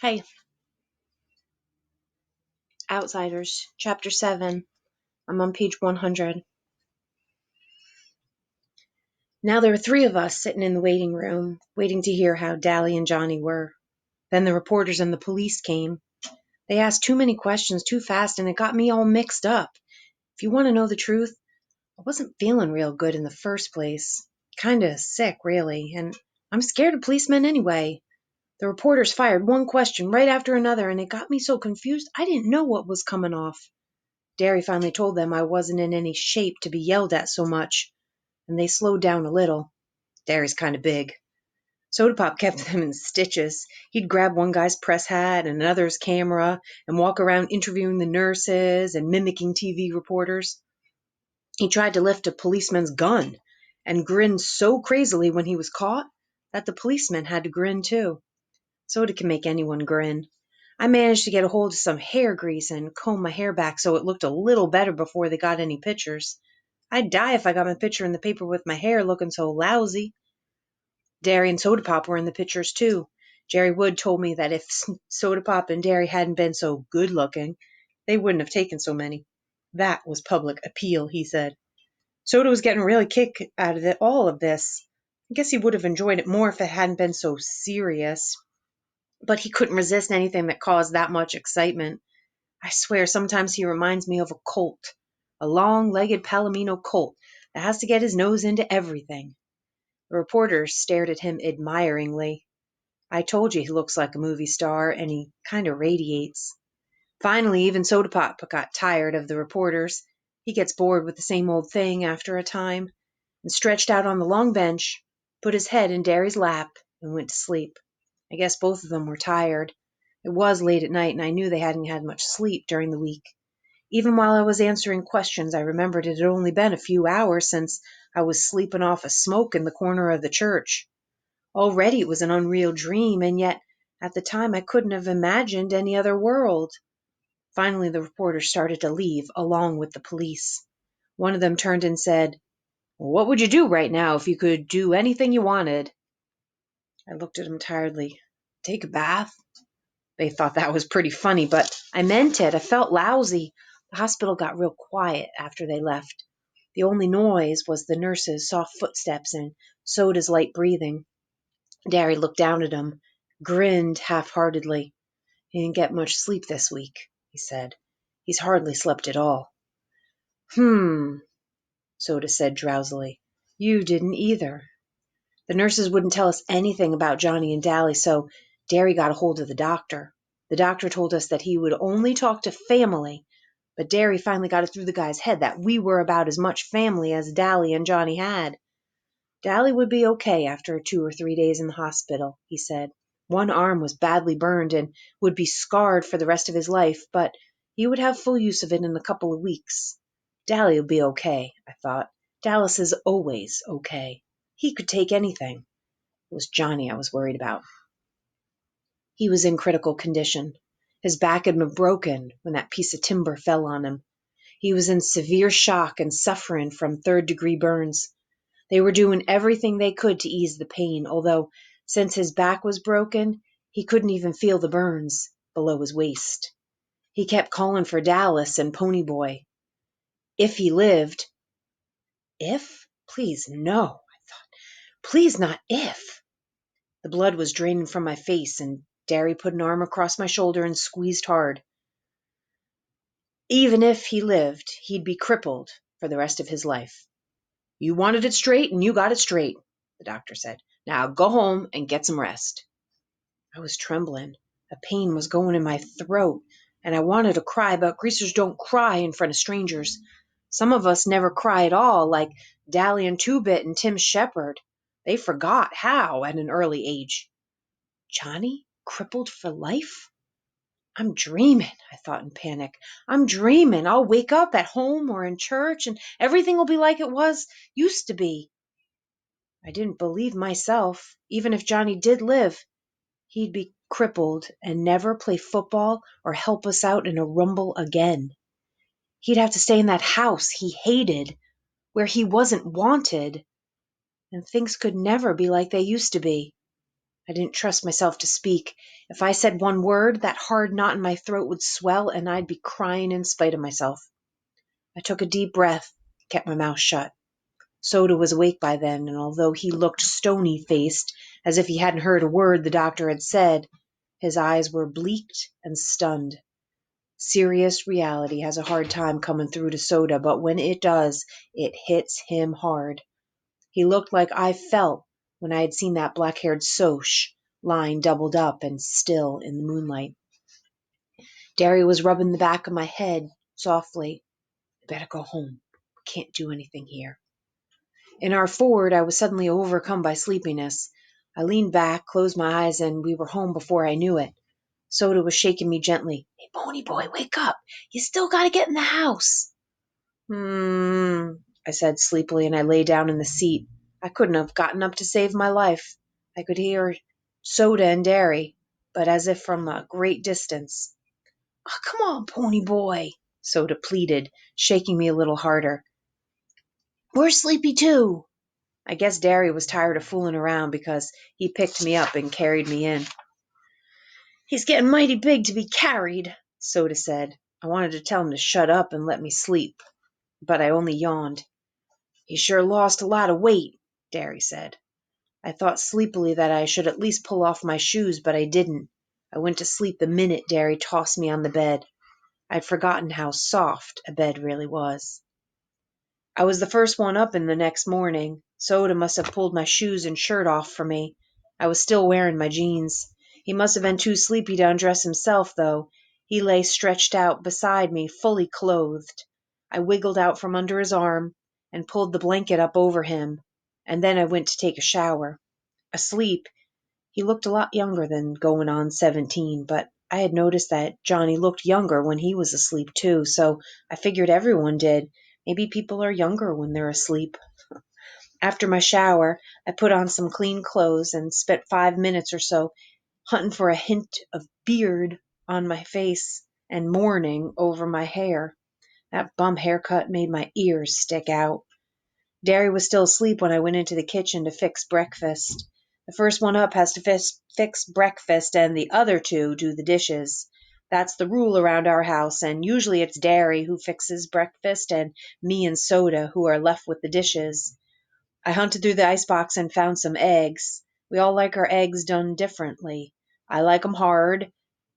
Hey, Outsiders, Chapter 7. I'm on page 100. Now there were three of us sitting in the waiting room, waiting to hear how Dally and Johnny were. Then the reporters and the police came. They asked too many questions too fast, and it got me all mixed up. If you want to know the truth, I wasn't feeling real good in the first place. Kinda sick, really, and I'm scared of policemen anyway. The reporters fired one question right after another, and it got me so confused I didn't know what was coming off. Derry finally told them I wasn't in any shape to be yelled at so much, and they slowed down a little. Derry's kind of big. Soda Pop kept them in stitches. He'd grab one guy's press hat and another's camera and walk around interviewing the nurses and mimicking TV reporters. He tried to lift a policeman's gun and grinned so crazily when he was caught that the policeman had to grin too. Soda can make anyone grin. I managed to get a hold of some hair grease and comb my hair back so it looked a little better before they got any pictures. I'd die if I got my picture in the paper with my hair looking so lousy. Derry and Soda Pop were in the pictures too. Jerry Wood told me that if Soda Pop and Derry hadn't been so good looking, they wouldn't have taken so many. That was public appeal, he said. Soda was getting a really kick out of all of this. I guess he would have enjoyed it more if it hadn't been so serious. But he couldn't resist anything that caused that much excitement. I swear sometimes he reminds me of a colt, a long-legged Palomino colt that has to get his nose into everything. The reporters stared at him admiringly. I told you he looks like a movie star, and he kind of radiates. Finally, even Soda Pop got tired of the reporters. He gets bored with the same old thing after a time, and stretched out on the long bench, put his head in Derry's lap, and went to sleep. I guess both of them were tired. It was late at night, and I knew they hadn't had much sleep during the week. Even while I was answering questions, I remembered it had only been a few hours since I was sleeping off a smoke in the corner of the church. Already it was an unreal dream, and yet at the time I couldn't have imagined any other world. Finally, the reporters started to leave, along with the police. One of them turned and said, "What would you do right now if you could do anything you wanted?" I looked at him tiredly. "Take a bath?" They thought that was pretty funny, but I meant it. I felt lousy. The hospital got real quiet after they left. The only noise was the nurse's soft footsteps and Soda's light breathing. Derry looked down at him, grinned half-heartedly. "He didn't get much sleep this week," he said. "He's hardly slept at all." Soda said drowsily. "You didn't either." The nurses wouldn't tell us anything about Johnny and Dally, so Derry got a hold of the doctor. The doctor told us that he would only talk to family, but Derry finally got it through the guy's head that we were about as much family as Dally and Johnny had. Dally would be okay after 2 or 3 days in the hospital, he said. One arm was badly burned and would be scarred for the rest of his life, but he would have full use of it in a couple of weeks. Dally would be okay, I thought. Dallas is always okay. He could take anything. It was Johnny I was worried about. He was in critical condition. His back had been broken when that piece of timber fell on him. He was in severe shock and suffering from third-degree burns. They were doing everything they could to ease the pain, although since his back was broken, he couldn't even feel the burns below his waist. He kept calling for Dallas and Ponyboy. If he lived... If? Please, no, I thought. Please not if. The blood was draining from my face, and Derry put an arm across my shoulder and squeezed hard. Even if he lived, he'd be crippled for the rest of his life. "You wanted it straight, and you got it straight," the doctor said. "Now go home and get some rest." I was trembling. A pain was going in my throat, and I wanted to cry, but greasers don't cry in front of strangers. Some of us never cry at all, like Dally and Two-Bit and Tim Shepard. They forgot how at an early age. Johnny? Crippled for life? I'm dreaming, I thought in panic. I'm dreaming. I'll wake up at home or in church, and everything will be like it used to be. I didn't believe myself. Even if Johnny did live, he'd be crippled and never play football or help us out in a rumble again. He'd have to stay in that house he hated, where he wasn't wanted, and things could never be like they used to be. I didn't trust myself to speak. If I said one word, that hard knot in my throat would swell and I'd be crying in spite of myself. I took a deep breath, kept my mouth shut. Soda was awake by then, and although he looked stony-faced, as if he hadn't heard a word the doctor had said, his eyes were bleaked and stunned. Serious reality has a hard time coming through to Soda, but when it does, it hits him hard. He looked like I felt when I had seen that black-haired Soch lying doubled up and still in the moonlight. Derry was rubbing the back of my head softly. "I better go home. We can't do anything here." In our Ford, I was suddenly overcome by sleepiness. I leaned back, closed my eyes, and we were home before I knew it. Soda was shaking me gently. "Hey, Pony Boy, wake up. You still gotta get in the house." I said sleepily, and I lay down in the seat. I couldn't have gotten up to save my life. I could hear Soda and Derry, but as if from a great distance. "Oh, come on, Pony Boy," Soda pleaded, shaking me a little harder. "We're sleepy too." I guess Derry was tired of fooling around because he picked me up and carried me in. "He's getting mighty big to be carried," Soda said. I wanted to tell him to shut up and let me sleep, but I only yawned. "He sure lost a lot of weight," Derry said. I thought sleepily that I should at least pull off my shoes, but I didn't. I went to sleep the minute Derry tossed me on the bed. I'd forgotten how soft a bed really was. I was the first one up in the next morning. Soda must have pulled my shoes and shirt off for me. I was still wearing my jeans. He must have been too sleepy to undress himself, though. He lay stretched out beside me, fully clothed. I wiggled out from under his arm and pulled the blanket up over him, and then I went to take a shower. Asleep, he looked a lot younger than going on 17, but I had noticed that Johnny looked younger when he was asleep too, so I figured everyone did. Maybe people are younger when they're asleep. After my shower, I put on some clean clothes and spent 5 minutes or so hunting for a hint of beard on my face and mourning over my hair. That bum haircut made my ears stick out. Derry was still asleep when I went into the kitchen to fix breakfast. The first one up has to fix breakfast and the other two do the dishes. That's the rule around our house, and usually it's Derry who fixes breakfast and me and Soda who are left with the dishes. I hunted through the icebox and found some eggs. We all like our eggs done differently. I like 'em hard.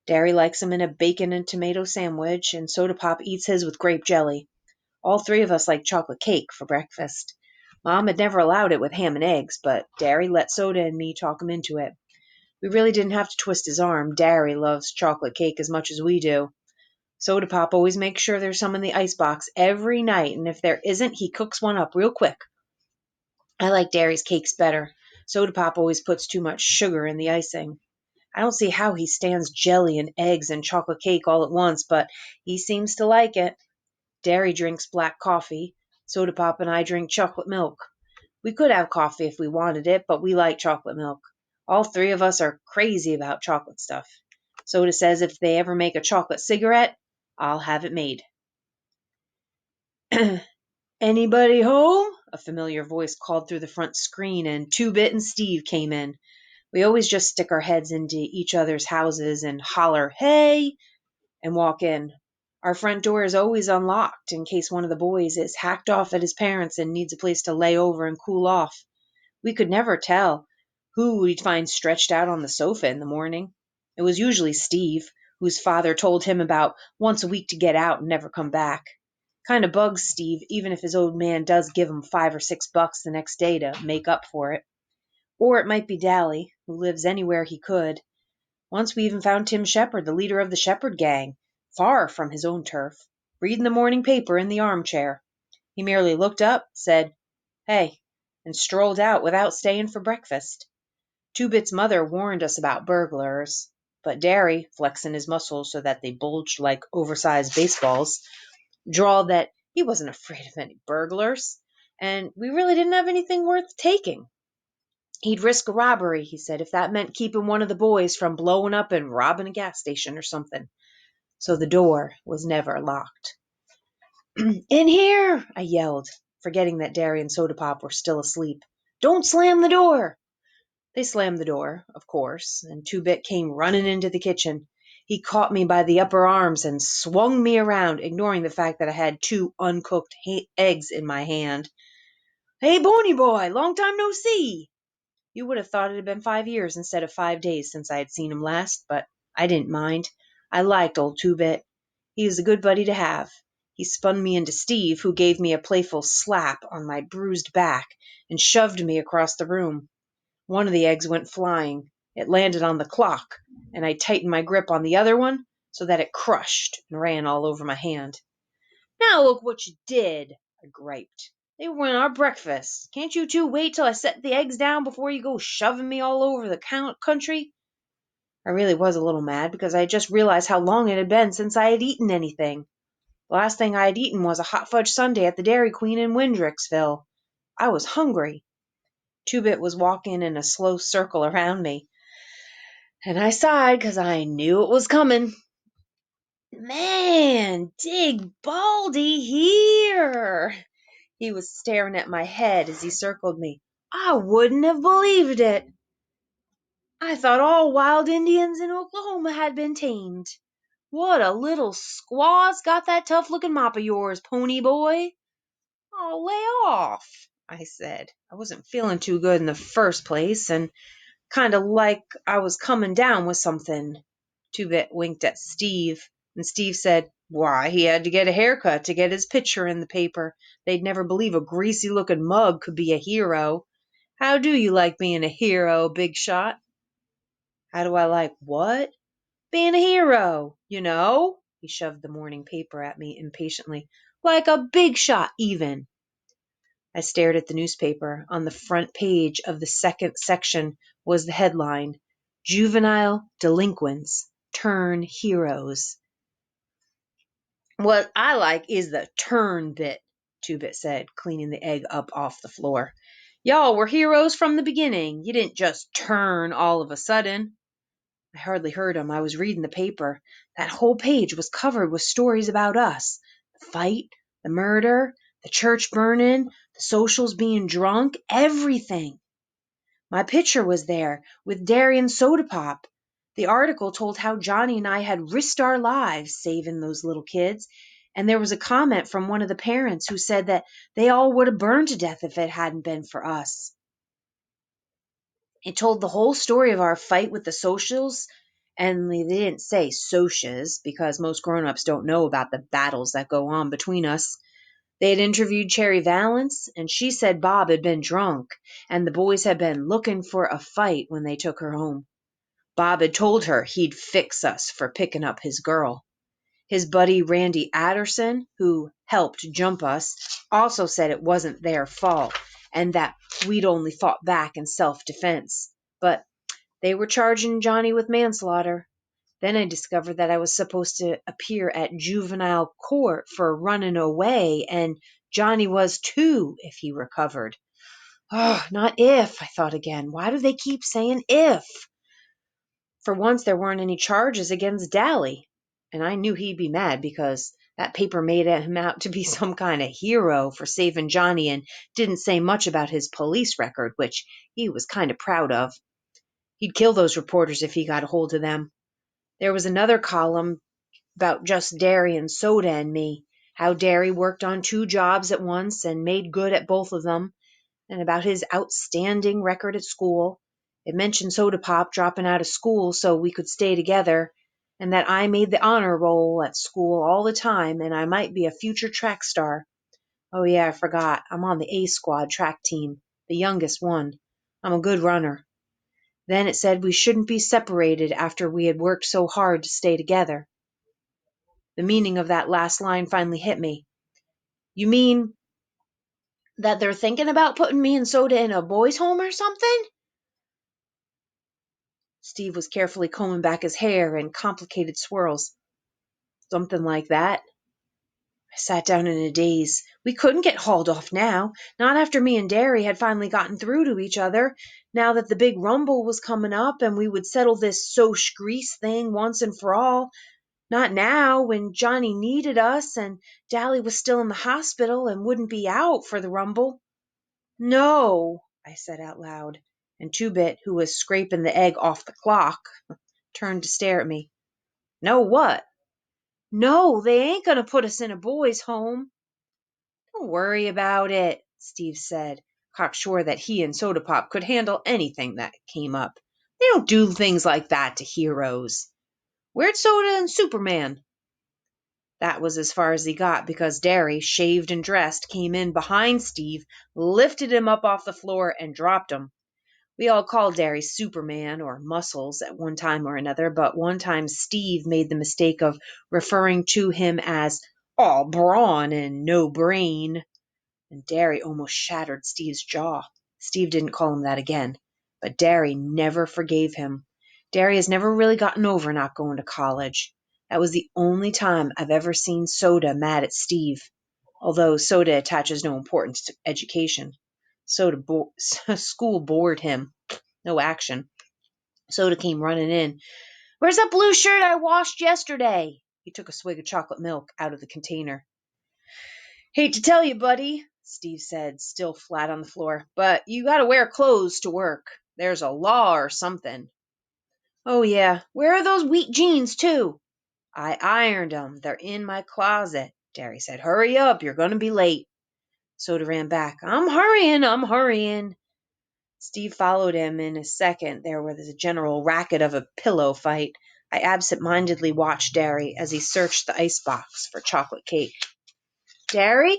Derry likes 'em in a bacon and tomato sandwich, and Soda Pop eats his with grape jelly. All three of us like chocolate cake for breakfast. Mom had never allowed it with ham and eggs, but Derry let Soda and me talk him into it. We really didn't have to twist his arm. Derry loves chocolate cake as much as we do. Soda Pop always makes sure there's some in the icebox every night, and if there isn't, he cooks one up real quick. I like Derry's cakes better. Soda Pop always puts too much sugar in the icing. I don't see how he stands jelly and eggs and chocolate cake all at once, but he seems to like it. Derry drinks black coffee. Soda Pop and I drink chocolate milk. We could have coffee if we wanted it, but we like chocolate milk. All three of us are crazy about chocolate stuff. Soda says if they ever make a chocolate cigarette, I'll have it made. "Anybody home?" A familiar voice called through the front screen, and Two-Bit and Steve came in. We always just stick our heads into each other's houses and holler, "Hey!" and walk in. Our front door is always unlocked in case one of the boys is hacked off at his parents' and needs a place to lay over and cool off. We could never tell who we'd find stretched out on the sofa in the morning. It was usually Steve, whose father told him about once a week to get out and never come back. Kind of bugs Steve, even if his old man does give him $5 or $6 the next day to make up for it. Or it might be Dally, who lives anywhere he could. Once we even found Tim Shepherd, the leader of the Shepherd gang, far from his own turf, reading the morning paper in the armchair. He merely looked up, said, "Hey," and strolled out without staying for breakfast. Two-Bit's mother warned us about burglars, but Derry, flexing his muscles so that they bulged like oversized baseballs, drawled that he wasn't afraid of any burglars, and we really didn't have anything worth taking. He'd risk a robbery, he said, if that meant keeping one of the boys from blowing up and robbing a gas station or something. So the door was never locked. "In here!" I yelled, forgetting that Derry and Soda Pop were still asleep. "Don't slam the door!" They slammed the door, of course, and Two-Bit came running into the kitchen. He caught me by the upper arms and swung me around, ignoring the fact that I had two uncooked eggs in my hand. "Hey, Bony boy, long time no see!" You would have thought it had been 5 years instead of 5 days since I had seen him last, but I didn't mind. I liked old Two-Bit. He was a good buddy to have. He spun me into Steve, who gave me a playful slap on my bruised back and shoved me across the room. One of the eggs went flying. It landed on the clock, and I tightened my grip on the other one so that it crushed and ran all over my hand. "Now look what you did," I griped. "They ruined our breakfast. Can't you two wait till I set the eggs down before you go shoving me all over the country?" I really was a little mad because I had just realized how long it had been since I had eaten anything. The last thing I had eaten was a hot fudge sundae at the Dairy Queen in Windrixville. I was hungry. Two-Bit was walking in a slow circle around me, and I sighed because I knew it was coming. "Man, dig Baldy here!" He was staring at my head as he circled me. "I wouldn't have believed it. I thought all wild Indians in Oklahoma had been tamed. What a little squaw's got that tough-looking mop of yours, pony boy." "Oh, lay off," I said. I wasn't feeling too good in the first place, and kind of like I was coming down with something. Two-Bit winked at Steve, and Steve said, "Why, he had to get a haircut to get his picture in the paper. They'd never believe a greasy-looking mug could be a hero. How do you like being a hero, Big Shot?" "How do I like what?" "Being a hero, you know." He shoved the morning paper at me impatiently. "Like a big shot, even." I stared at the newspaper. On the front page of the second section was the headline, "Juvenile Delinquents Turn Heroes." "What I like is the turn bit," Two-Bit said, cleaning the egg up off the floor. "Y'all were heroes from the beginning. You didn't just turn all of a sudden." I hardly heard him. I was reading the paper. That whole page was covered with stories about us. The fight, the murder, the church burning, the socials being drunk, everything. My picture was there with Darian Soda Pop. The article told how Johnny and I had risked our lives saving those little kids, and there was a comment from one of the parents who said that they all would have burned to death if it hadn't been for us. It told the whole story of our fight with the socials, and they didn't say socias because most grown-ups don't know about the battles that go on between us. They had interviewed Cherry Valance, and she said Bob had been drunk, and the boys had been looking for a fight when they took her home. Bob had told her he'd fix us for picking up his girl. His buddy Randy Adderson, who helped jump us, also said it wasn't their fault and that we'd only fought back in self-defense. But they were charging Johnny with manslaughter. Then I discovered that I was supposed to appear at juvenile court for running away, and Johnny was too if he recovered. Oh, not if, I thought again. Why do they keep saying if? For once, there weren't any charges against Dally, and I knew he'd be mad because that paper made him out to be some kind of hero for saving Johnny and didn't say much about his police record, which he was kind of proud of. He'd kill those reporters if he got a hold of them. There was another column about just Darian Soda and me, how Derry worked on 2 jobs at once and made good at both of them, and about his outstanding record at school. It mentioned Soda Pop dropping out of school so we could stay together, and that I made the honor roll at school all the time and I might be a future track star. Oh yeah, I forgot. I'm on the A squad track team, the youngest one. I'm a good runner. Then it said we shouldn't be separated after we had worked so hard to stay together. The meaning of that last line finally hit me. "You mean that they're thinking about putting me and Soda in a boys' home or something?" Steve was carefully combing back his hair in complicated swirls. "Something like that." I sat down in a daze. We couldn't get hauled off now, not after me and Derry had finally gotten through to each other, now that the big rumble was coming up and we would settle this Soch Grease thing once and for all. Not now, when Johnny needed us and Dally was still in the hospital and wouldn't be out for the rumble. "No," I said out loud. And Two-Bit, who was scraping the egg off the clock, turned to stare at me. No what? No, they ain't gonna put us in a boys' home. Don't worry about it, Steve said, cocksure that he and Soda Pop could handle anything that came up. They don't do things like that to heroes. Where'd Soda and Superman? That was as far as he got because Derry, shaved and dressed, came in behind Steve, lifted him up off the floor, and dropped him. We all called Derry Superman or Muscles at one time or another, but one time Steve made the mistake of referring to him as all brawn and no brain, and Derry almost shattered Steve's jaw. Steve didn't call him that again, but Derry never forgave him. Derry has never really gotten over not going to college. That was the only time I've ever seen Soda mad at Steve, although Soda attaches no importance to education. School bored him. No action. Soda came running in. Where's that blue shirt I washed yesterday? He took a swig of chocolate milk out of the container. Hate to tell you, buddy, Steve said, still flat on the floor, but you gotta wear clothes to work. There's a law or something. Oh, yeah. Where are those wheat jeans, too? I ironed them. They're in my closet, Derry said. Hurry up. You're gonna be late. Soda ran back. I'm hurrying. Steve followed him in a second. There was a general racket of a pillow fight. I absent-mindedly watched Derry as he searched the icebox for chocolate cake. Derry,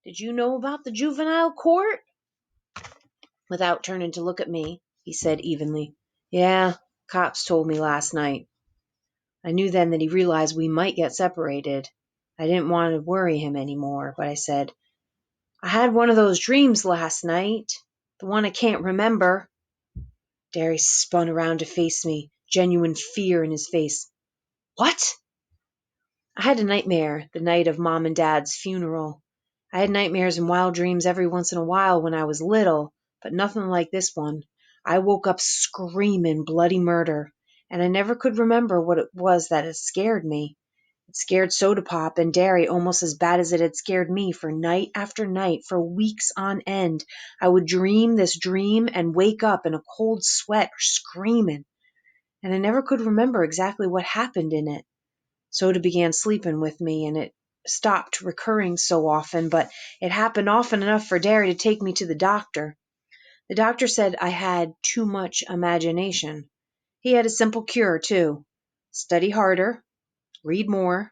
did you know about the juvenile court? Without turning to look at me, he said evenly. Yeah, cops told me last night. I knew then that he realized we might get separated. I didn't want to worry him anymore, but I said, I had one of those dreams last night, the one I can't remember. Derry spun around to face me, genuine fear in his face. What? I had a nightmare the night of Mom and Dad's funeral. I had nightmares and wild dreams every once in a while when I was little, but nothing like this one. I woke up screaming bloody murder, and I never could remember what it was that had scared me. It scared Soda Pop and Derry almost as bad as it had scared me, for night after night, for weeks on end. I would dream this dream and wake up in a cold sweat screaming, and I never could remember exactly what happened in it. Soda began sleeping with me, and it stopped recurring so often, but it happened often enough for Derry to take me to the doctor. The doctor said I had too much imagination. He had a simple cure, too. Study harder, read more,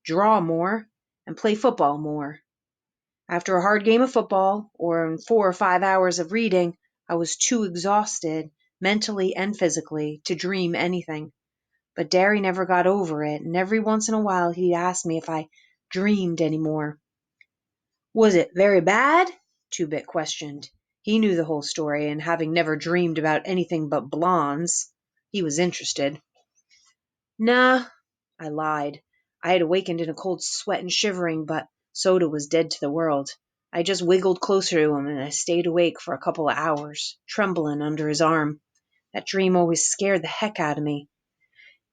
draw more, and play football more. After a hard game of football, or 4 or 5 hours of reading, I was too exhausted, mentally and physically, to dream anything. But Derry never got over it, and every once in a while he'd ask me if I dreamed any more. Was it very bad? Two-Bit questioned. He knew the whole story, and having never dreamed about anything but blondes, he was interested. Nah, I lied. I had awakened in a cold sweat and shivering, but Soda was dead to the world. I just wiggled closer to him, and I stayed awake for a couple of hours, trembling under his arm. That dream always scared the heck out of me.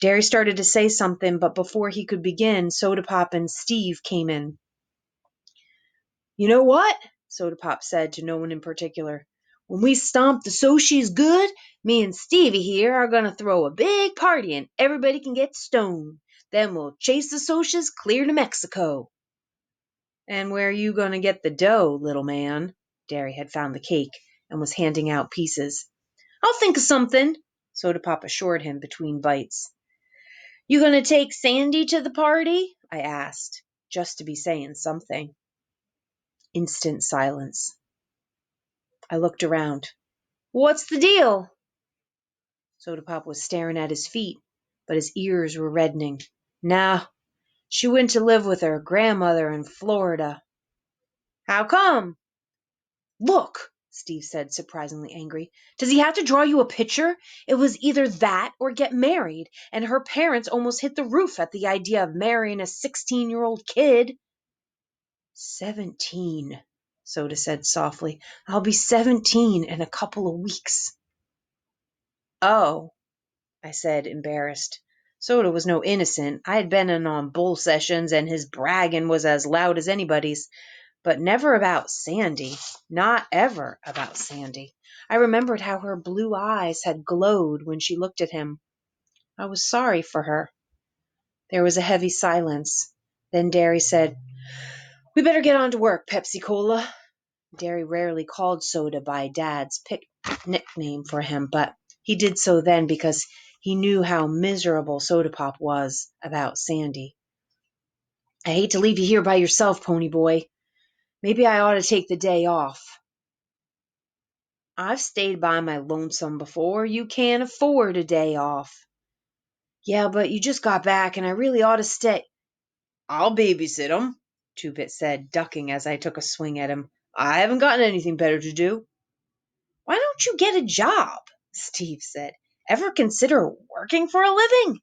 Derry started to say something, but before he could begin, Soda Pop and Steve came in. You know what? Soda Pop said to no one in particular. When we stomp the Sochies good, me and Stevie here are going to throw a big party and everybody can get stoned. Then we'll chase the Sochies clear to Mexico. And where are you going to get the dough, little man? Derry had found the cake and was handing out pieces. I'll think of something, Soda Pop assured him between bites. You going to take Sandy to the party? I asked, just to be saying something. Instant silence. I looked around. What's the deal? Soda Pop was staring at his feet, but his ears were reddening. Nah, she went to live with her grandmother in Florida. How come? Look, Steve said, surprisingly angry. Does he have to draw you a picture? It was either that or get married, and her parents almost hit the roof at the idea of marrying a 16-year-old kid. 17, Soda said softly. I'll be 17 in a couple of weeks. Oh, I said, embarrassed. Soda was no innocent. I had been in on bull sessions, and his bragging was as loud as anybody's. but never about Sandy. Not ever about Sandy. I remembered how her blue eyes had glowed when she looked at him. I was sorry for her. There was a heavy silence. Then Derry said, "We better get on to work, Pepsi Cola." Derry rarely called Soda by Dad's nickname for him, but he did so then because he knew how miserable Soda Pop was about Sandy. "I hate to leave you here by yourself, Pony Boy. Maybe I ought to take the day off." "I've stayed by my lonesome before. You can't afford a day off." "Yeah, but you just got back, and I really ought to stay." "I'll babysit 'em," Two-Bit said, ducking as I took a swing at him. "I haven't got anything better to do." "Why don't you get a job?" Steve said. "Ever consider working for a living?"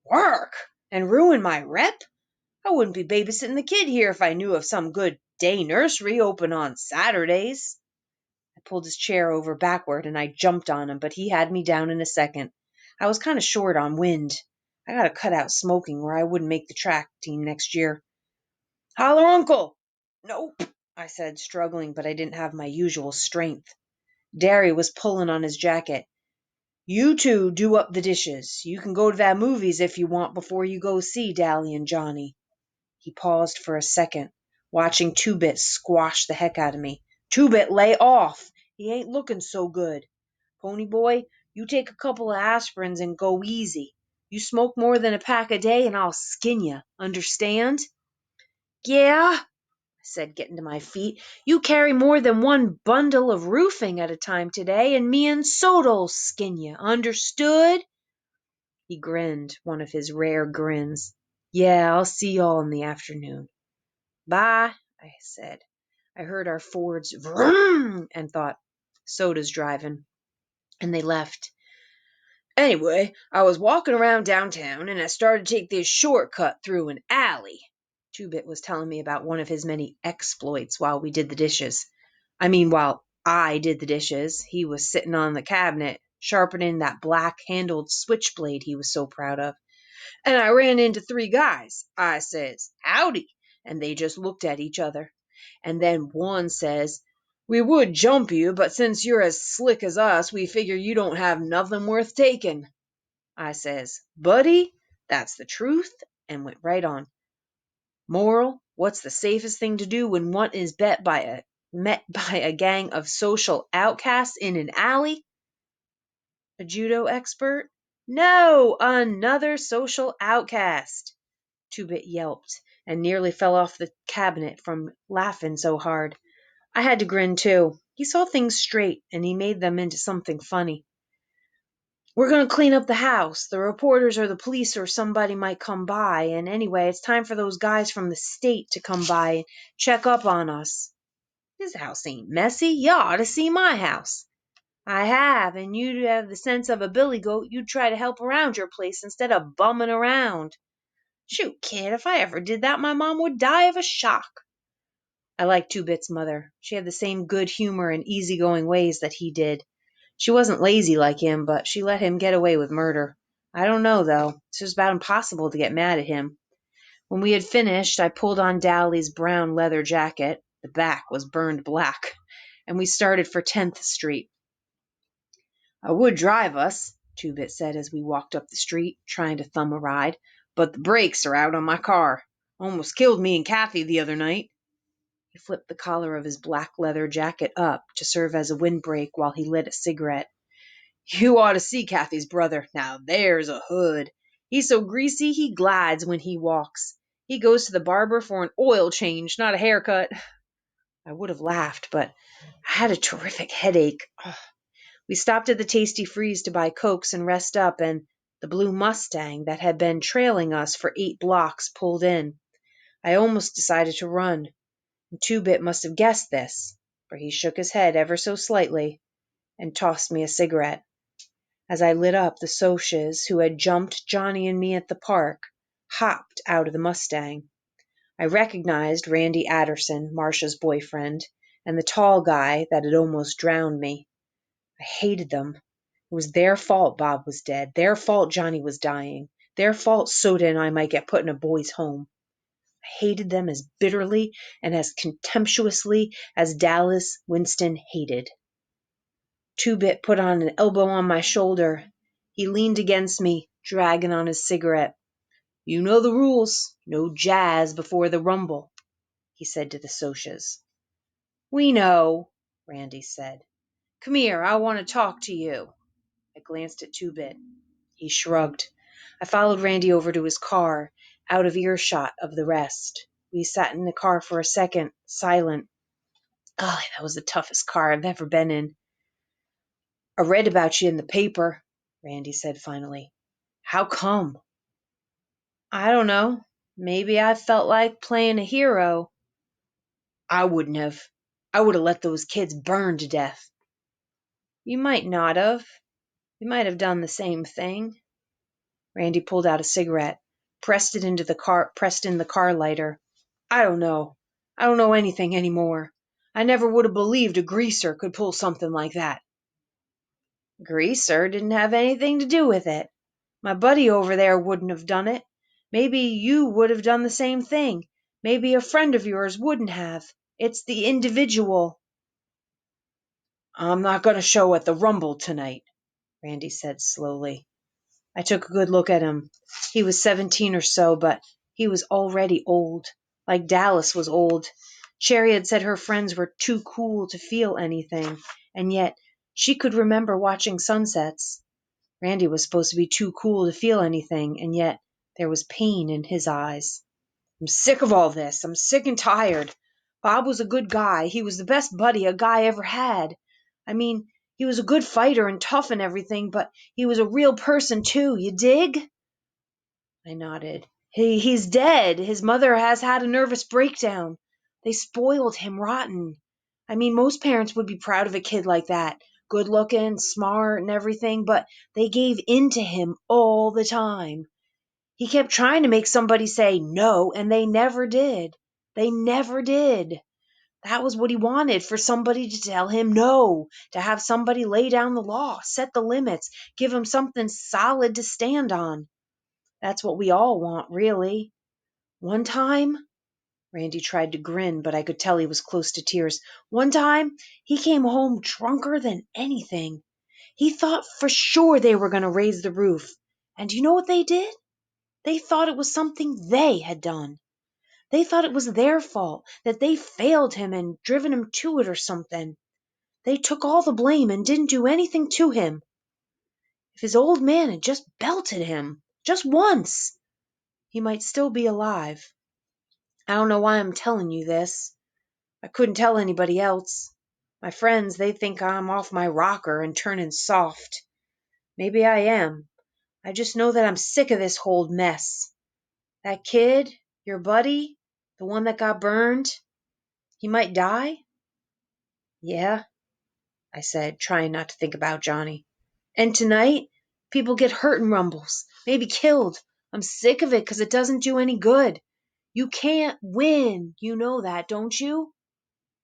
"Work? And ruin my rep? I wouldn't be babysitting the kid here if I knew of some good day nursery open on Saturdays." I pulled his chair over backward and I jumped on him, but he had me down in a second. I was kind of short on wind. I gotta cut out smoking or I wouldn't make the track team next year. "Holler, Uncle!" "Nope," I said, struggling, but I didn't have my usual strength. Derry was pulling on his jacket. "You two do up the dishes. You can go to that movies if you want before you go see Dally and Johnny." He paused for a second, watching Two-Bit squash the heck out of me. "Two-Bit, lay off. He ain't looking so good. Pony Boy, you take a couple of aspirins and go easy. You smoke more than a pack a day and I'll skin you. Understand?" "Yeah," I said, getting to my feet. "You carry more than one bundle of roofing at a time today, and me and Soda'll skin you. Understood?" He grinned, one of his rare grins. "Yeah, I'll see y'all in the afternoon." "Bye," I said. I heard our Ford's vroom and thought, Soda's driving. And they left. "Anyway, I was walking around downtown and I started to take this shortcut through an alley." Two-Bit was telling me about one of his many exploits while we did the dishes. While I did the dishes, he was sitting on the cabinet, sharpening that black-handled switchblade he was so proud of. "And I ran into three guys. I says, 'Howdy,' and they just looked at each other. And then one says, 'We would jump you, but since you're as slick as us, we figure you don't have nothing worth taking.' I says, 'Buddy, that's the truth,' and went right on. Moral, what's the safest thing to do when one is met by a gang of social outcasts in an alley? A judo expert? No, another social outcast." Two-Bit yelped and nearly fell off the cabinet from laughing so hard. I had to grin too. He saw things straight and he made them into something funny. "We're going to clean up the house. The reporters or the police or somebody might come by, and anyway, it's time for those guys from the state to come by and check up on us." "His house ain't messy. You ought to see my house." "I have, and you'd have the sense of a billy goat. You'd try to help around your place instead of bumming around." "Shoot, kid, if I ever did that, my mom would die of a shock." I liked Two-Bit's mother. She had the same good humor and easygoing ways that he did. She wasn't lazy like him, but she let him get away with murder. I don't know, though. It's just about impossible to get mad at him. When we had finished, I pulled on Dally's brown leather jacket. The back was burned black. And we started for 10th Street. "I would drive us," Two-Bit said as we walked up the street, trying to thumb a ride, "but the brakes are out on my car. Almost killed me and Kathy the other night." He flipped the collar of his black leather jacket up to serve as a windbreak while he lit a cigarette. "You ought to see Kathy's brother. Now there's a hood. He's so greasy he glides when he walks. He goes to the barber for an oil change, not a haircut." I would have laughed, but I had a terrific headache. We stopped at the Tasty Freeze to buy Cokes and rest up, and the blue Mustang that had been trailing us for 8 blocks pulled in. I almost decided to run. Two-Bit must have guessed this, for he shook his head ever so slightly and tossed me a cigarette. As I lit up, the Socs, who had jumped Johnny and me at the park, hopped out of the Mustang. I recognized Randy Adderson, Marcia's boyfriend, and the tall guy that had almost drowned me. I hated them. It was their fault Bob was dead. Their fault Johnny was dying. Their fault Soda and I might get put in a boys' home. I hated them as bitterly and as contemptuously as Dallas Winston hated. Two-Bit put on an elbow on my shoulder. He leaned against me, dragging on his cigarette. "You know the rules. No jazz before the rumble," he said to the Socias. "We know," Randy said. "Come here, I want to talk to you." I glanced at Two-Bit. He shrugged. I followed Randy over to his car, out of earshot of the rest. We sat in the car for a second, silent. Golly, that was the toughest car I've ever been in. "I read about you in the paper," Randy said finally. "How come?" "I don't know. Maybe I felt like playing a hero." "I wouldn't have. I would have let those kids burn to death." "You might not have. You might have done the same thing." Randy pulled out a cigarette, pressed in the car lighter. "I don't know. I don't know anything anymore. I never would have believed a greaser could pull something like that." "Greaser didn't have anything to do with it. My buddy over there wouldn't have done it. Maybe you would have done the same thing. Maybe a friend of yours wouldn't have. It's the individual." "I'm not going to show at the Rumble tonight," Randy said slowly. I took a good look at him. He was 17 or so, but he was already old, like Dallas was old. Cherry had said her friends were too cool to feel anything, and yet she could remember watching sunsets. Randy was supposed to be too cool to feel anything, and yet there was pain in his eyes. "I'm sick of all this. I'm sick and tired. Bob was a good guy. He was the best buddy a guy ever had. I mean, he was a good fighter and tough and everything, but he was a real person too. You dig?" I nodded. He's dead. His mother has had a nervous breakdown. They spoiled him rotten. I mean, most parents would be proud of a kid like that. Good looking, smart, and everything, but they gave in to him all the time. He kept trying to make somebody say no, and they never did. They never did. That was what he wanted, for somebody to tell him no, to have somebody lay down the law, set the limits, give him something solid to stand on. That's what we all want, really. One time, Randy tried to grin, but I could tell he was close to tears. One time, he came home drunker than anything. He thought for sure they were going to raise the roof. And you know what they did? They thought it was something they had done. They thought it was their fault, that they failed him and driven him to it or something. They took all the blame and didn't do anything to him. If his old man had just belted him, just once, he might still be alive. I don't know why I'm telling you this. I couldn't tell anybody else. My friends, they think I'm off my rocker and turning soft. Maybe I am. I just know that I'm sick of this whole mess. That kid, your buddy, the one that got burned, he might die?" "Yeah," I said, trying not to think about Johnny. "And tonight, people get hurt in rumbles, maybe killed. I'm sick of it because it doesn't do any good. You can't win. You know that, don't you?"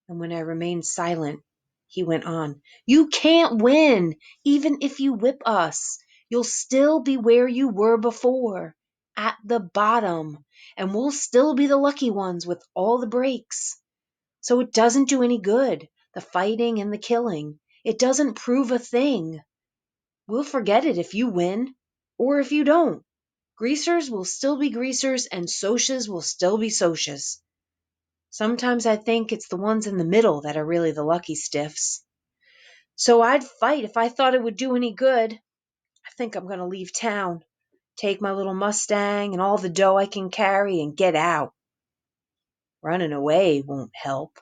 And when I remained silent, he went on. "You can't win, even if you whip us. You'll still be where you were before, at the bottom, and we'll still be the lucky ones with all the breaks. So it doesn't do any good, the fighting and the killing. It doesn't prove a thing. We'll forget it if you win, or if you don't. Greasers will still be greasers, and socias will still be socias. Sometimes I think it's the ones in the middle that are really the lucky stiffs. So I'd fight if I thought it would do any good. I think I'm going to leave town, take my little Mustang and all the dough I can carry and get out. Running away won't help."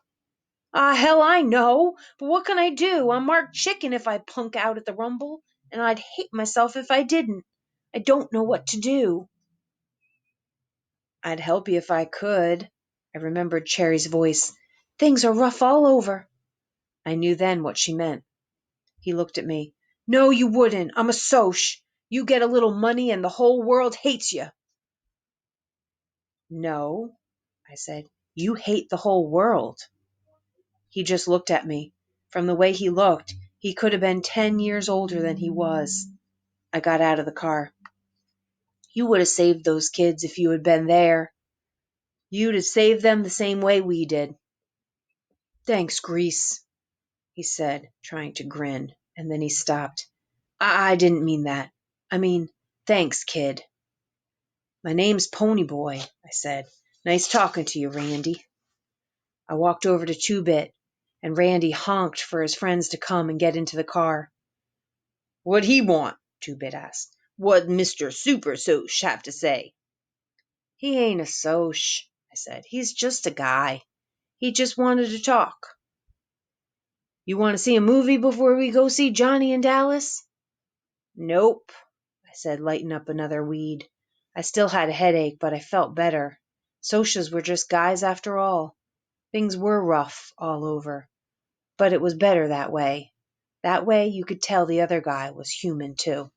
"Ah, hell, I know. But what can I do? I'm marked chicken if I punk out at the Rumble, and I'd hate myself if I didn't. I don't know what to do." "I'd help you if I could." I remembered Cherry's voice. "Things are rough all over." I knew then what she meant. He looked at me. "No, you wouldn't. I'm a soch. You get a little money and the whole world hates you." "No," I said. "You hate the whole world." He just looked at me. From the way he looked, he could have been 10 years older than he was. I got out of the car. "You would have saved those kids if you had been there." You'd have saved them the same way we did." "Thanks, Grease," he said, trying to grin, and then he stopped. I didn't mean that. I mean, thanks, kid." "My name's Ponyboy," I said. "Nice talking to you, Randy." I walked over to Two Bit, and Randy honked for his friends to come and get into the car. "What'd he want?" Two Bit asked. "What'd Mr. Super Soch have to say?" "He ain't a Soch," I said. "He's just a guy. He just wanted to talk." "You want to see a movie before we go see Johnny and Dallas?" "Nope," I said, lighting up another weed. I still had a headache, but I felt better. Socs were just guys after all. Things were rough all over, but it was better that way. That way you could tell the other guy was human too.